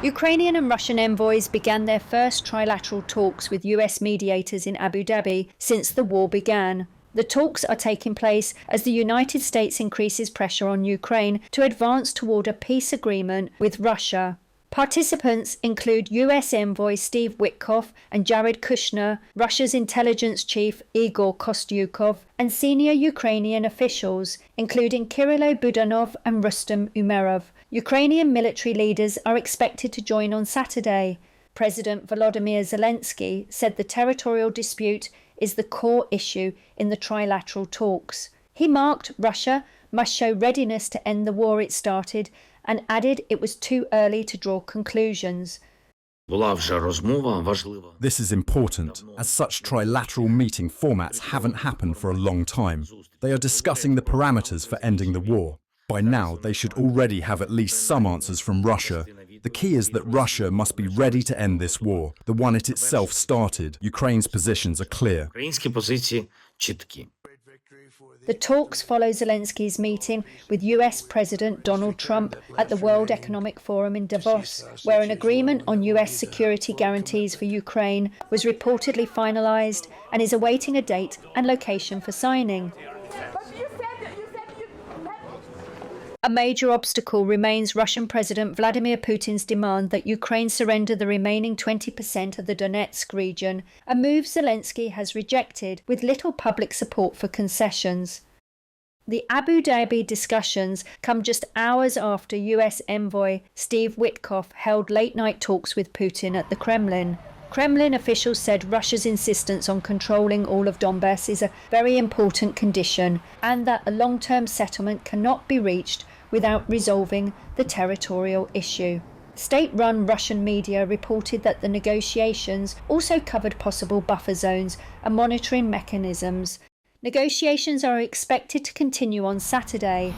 Ukrainian and Russian envoys began their first trilateral talks with US mediators in Abu Dhabi since the war began. The talks are taking place as the United States increases pressure on Ukraine to advance toward a peace agreement with Russia. Participants include US envoy Steve Witkoff and Jared Kushner, Russia's intelligence chief Igor Kostyukov, and senior Ukrainian officials, including Kirilo Budanov and Rustem Umerov. Ukrainian military leaders are expected to join on Saturday. President Volodymyr Zelensky said the territorial dispute is the core issue in the trilateral talks. He marked Russia must show readiness to end the war it started and added it was too early to draw conclusions. This is important, as such trilateral meeting formats haven't happened for a long time. They are discussing the parameters for ending the war. By now, they should already have at least some answers from Russia. The key is that Russia must be ready to end this war, the one it itself started. Ukraine's positions are clear. The talks follow Zelensky's meeting with US President Donald Trump at the World Economic Forum in Davos, where an agreement on US security guarantees for Ukraine was reportedly finalized and is awaiting a date and location for signing. A major obstacle remains Russian President Vladimir Putin's demand that Ukraine surrender the remaining 20% of the Donetsk region, a move Zelensky has rejected, with little public support for concessions. The Abu Dhabi discussions come just hours after US envoy Steve Witkoff held late-night talks with Putin at the Kremlin. Kremlin officials said Russia's insistence on controlling all of Donbass is a very important condition and that a long-term settlement cannot be reached without resolving the territorial issue. State-run Russian media reported that the negotiations also covered possible buffer zones and monitoring mechanisms. Negotiations are expected to continue on Saturday.